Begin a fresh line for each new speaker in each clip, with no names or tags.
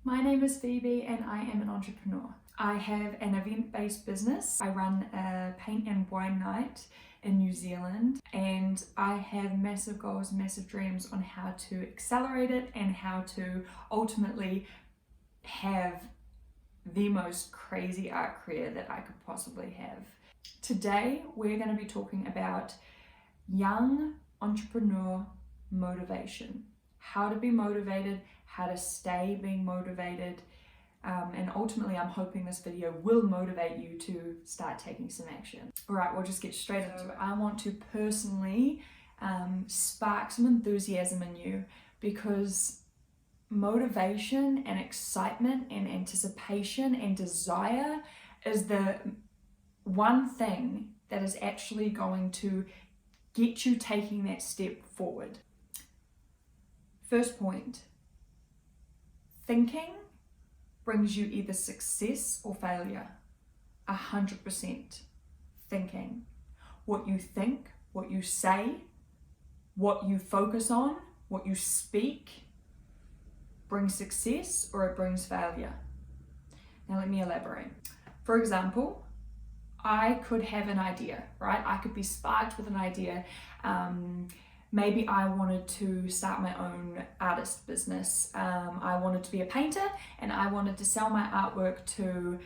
My name is Phoebe and I am an entrepreneur. I have an event-based business. I run a paint and wine night in New Zealand, and I have massive goals, massive dreams on how to accelerate it and how to ultimately have the most crazy art career that I could possibly have. Today, we're going to be talking about young entrepreneur motivation. How to be motivated, how to stay being motivated, and ultimately I'm hoping this video will motivate you to start taking some action. All right, we'll just get straight into it. I want to personally spark some enthusiasm in you, because motivation and excitement and anticipation and desire is the one thing that is actually going to get you taking that step forward. First point, thinking brings you either success or failure. 100% thinking. What you think, what you say, what you focus on, what you speak brings success or it brings failure. Now let me elaborate. For example, I could have an idea, right? I could be sparked with an idea. Maybe I wanted to start my own artist business. I wanted to be a painter and I wanted to sell my artwork to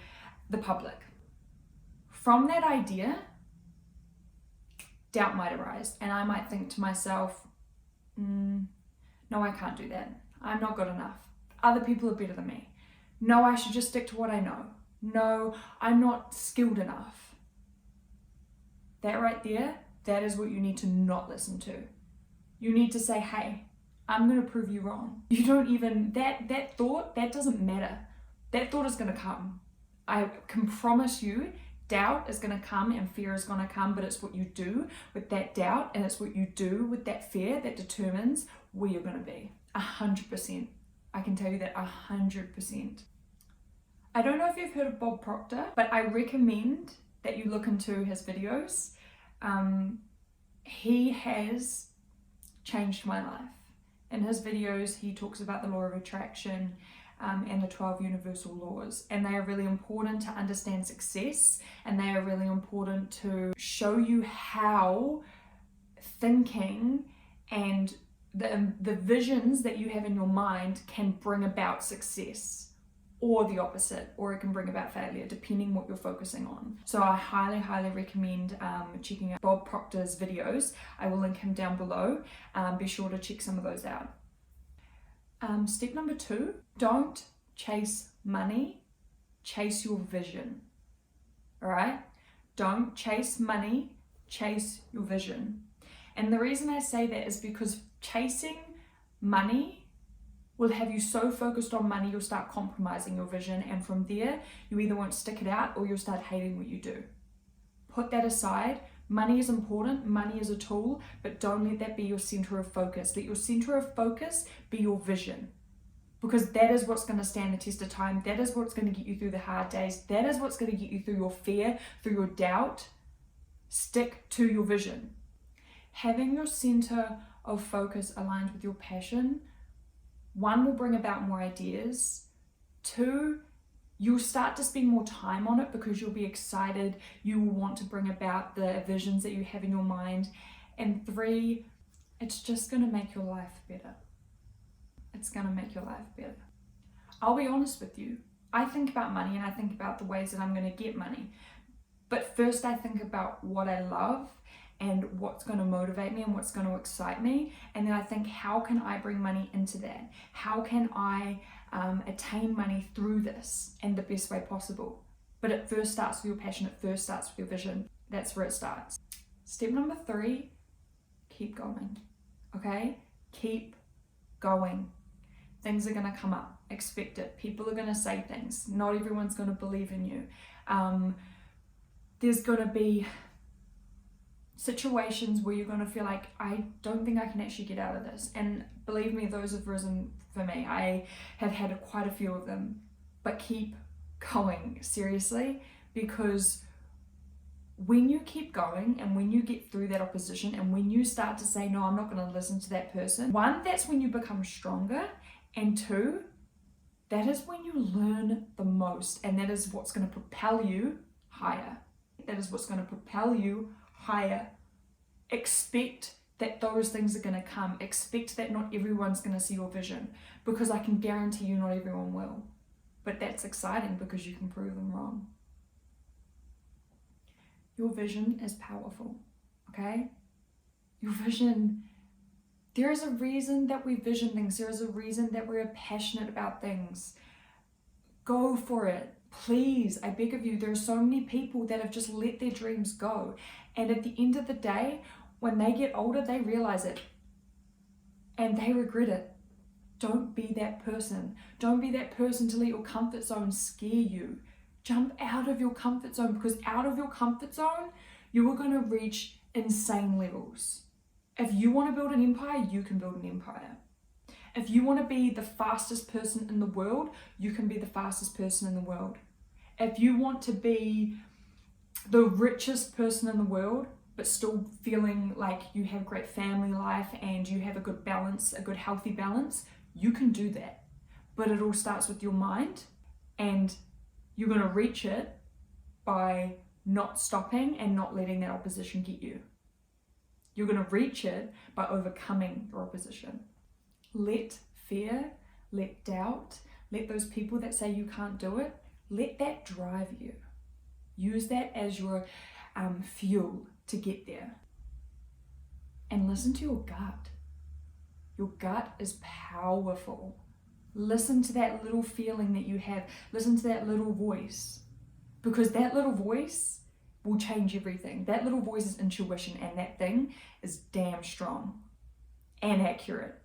the public. From that idea, doubt might arise and I might think to myself, no, I can't do that. I'm not good enough. Other people are better than me. No, I should just stick to what I know. No, I'm not skilled enough. That right there, that is what you need to not listen to. You need to say, hey, I'm going to prove you wrong. You don't even, that thought, that doesn't matter. That thought is going to come. I can promise you, doubt is going to come and fear is going to come, but it's what you do with that doubt and it's what you do with that fear that determines where you're going to be. 100%. I can tell you that 100%. I don't know if you've heard of Bob Proctor, but I recommend that you look into his videos. He has changed my life. In his videos, he talks about the law of attraction and the 12 universal laws, and they are really important to understand success, and they are really important to show you how thinking and the visions that you have in your mind can bring about success, or the opposite, or it can bring about failure, depending what you're focusing on. So I highly, highly recommend checking out Bob Proctor's videos. I will link him down below. Be sure to check some of those out. Step number 2, don't chase money, chase your vision. All right? Don't chase money, chase your vision. And the reason I say that is because chasing money will have you so focused on money, you'll start compromising your vision. And from there, you either won't stick it out or you'll start hating what you do. Put that aside. Money is important. Money is a tool, but don't let that be your center of focus. Let your center of focus be your vision, because that is what's going to stand the test of time. That is what's going to get you through the hard days. That is what's going to get you through your fear, through your doubt. Stick to your vision. Having your center of focus aligned with your passion, 1, will bring about more ideas. 2, you'll start to spend more time on it because you'll be excited. You will want to bring about the visions that you have in your mind. And 3, it's just going to make your life better. It's going to make your life better. I'll be honest with you. I think about money and I think about the ways that I'm going to get money. But first I think about what I love and what's going to motivate me and what's going to excite me. And then I think, how can I bring money into that? How can I attain money through this in the best way possible? But it first starts with your passion. It first starts with your vision. That's where it starts. Step number 3, keep going. Okay? Keep going. Things are going to come up. expect it. People are going to say things. Not everyone's going to believe in you. There's going to be situations where you're going to feel like, I don't think I can actually get out of this. And believe me, those have risen for me. I have had quite a few of them. But keep going, seriously, because when you keep going and when you get through that opposition and when you start to say, no, I'm not going to listen to that person, one, that's when you become stronger, and two, that is when you learn the most, and that is what's going to propel you higher. That is what's going to propel you higher. Expect that those things are going to come. Expect that not everyone's going to see your vision, because I can guarantee you not everyone will. But that's exciting because you can prove them wrong. Your vision is powerful, okay? Your vision, there is a reason that we vision things. There is a reason that we're passionate about things. Go for it. Please, I beg of you, there are so many people that have just let their dreams go. And at the end of the day, when they get older, they realize it and they regret it. Don't be that person. Don't be that person to let your comfort zone scare you. Jump out of your comfort zone, because out of your comfort zone, you are going to reach insane levels. If you want to build an empire, you can build an empire. If you want to be the fastest person in the world, you can be the fastest person in the world. If you want to be the richest person in the world, but still feeling like you have great family life and you have a good balance, a good healthy balance, you can do that. But it all starts with your mind, and you're going to reach it by not stopping and not letting that opposition get you. You're going to reach it by overcoming your opposition. Let fear, let doubt, let those people that say you can't do it, let that drive you. Use that as your fuel to get there. And listen to your gut. Your gut is powerful. Listen to that little feeling that you have. Listen to that little voice, because that little voice will change everything. That little voice is intuition, and that thing is damn strong and accurate.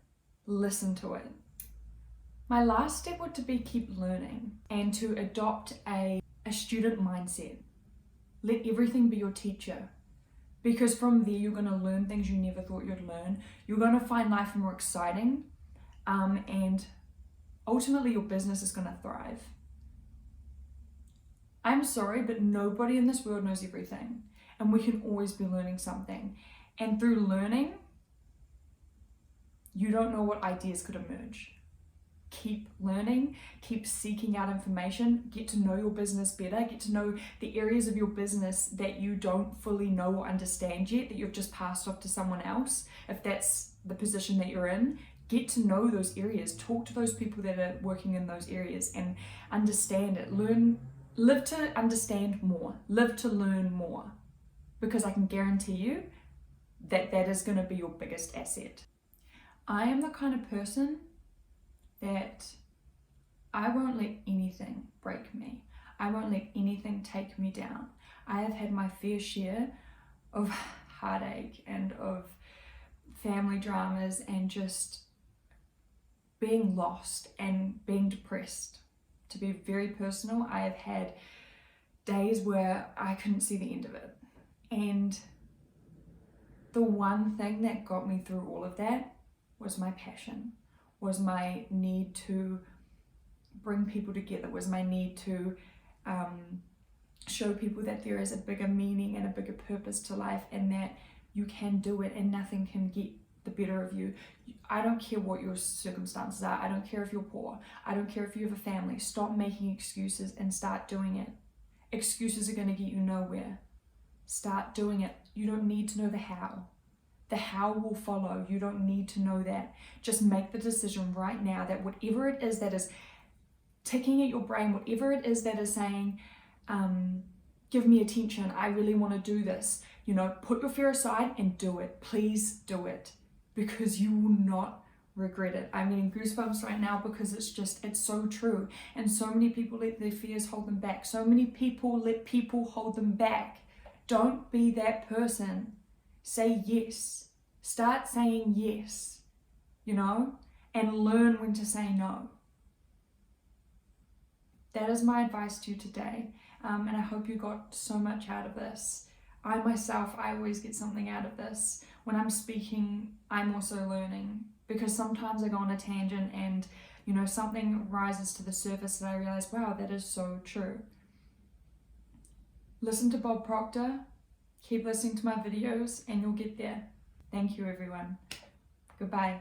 Listen to it. My last step would to be keep learning and to adopt a student mindset. Let everything be your teacher, because from there you're going to learn things you never thought you'd learn. You're going to find life more exciting, and ultimately your business is going to thrive. I'm sorry, but nobody in this world knows everything, and we can always be learning something. And through learning, you don't know what ideas could emerge. Keep learning, keep seeking out information, get to know your business better, get to know the areas of your business that you don't fully know or understand yet, that you've just passed off to someone else, if that's the position that you're in. Get to know those areas, talk to those people that are working in those areas and understand it. Live to understand more, live to learn more, because I can guarantee you that that is going to be your biggest asset. I am the kind of person that I won't let anything break me. I won't let anything take me down. I have had my fair share of heartache and of family dramas and just being lost and being depressed. To be very personal, I have had days where I couldn't see the end of it. And the one thing that got me through all of that was my passion, was my need to bring people together, was my need to show people that there is a bigger meaning and a bigger purpose to life, and that you can do it and nothing can get the better of you. I don't care what your circumstances are. I don't care if you're poor. I don't care if you have a family. Stop making excuses and start doing it. Excuses are going to get you nowhere. Start doing it. You don't need to know the how. The how will follow. You don't need to know that. Just make the decision right now that whatever it is that is ticking at your brain, whatever it is that is saying, give me attention, I really want to do this, put your fear aside and do it. Please do it, because you will not regret it. I'm getting goosebumps right now because it's so true. And so many people let their fears hold them back. So many people let people hold them back. Don't be that person. Say yes. Start saying yes, and learn when to say no. that is my advice to you today, and I hope you got so much out of this. I always get something out of this. When I'm speaking, I'm also learning, because sometimes I go on a tangent and something rises to the surface that I realize, wow, that is so true. Listen to Bob Proctor, keep listening to my videos, and you'll get there. Thank you, everyone. Goodbye.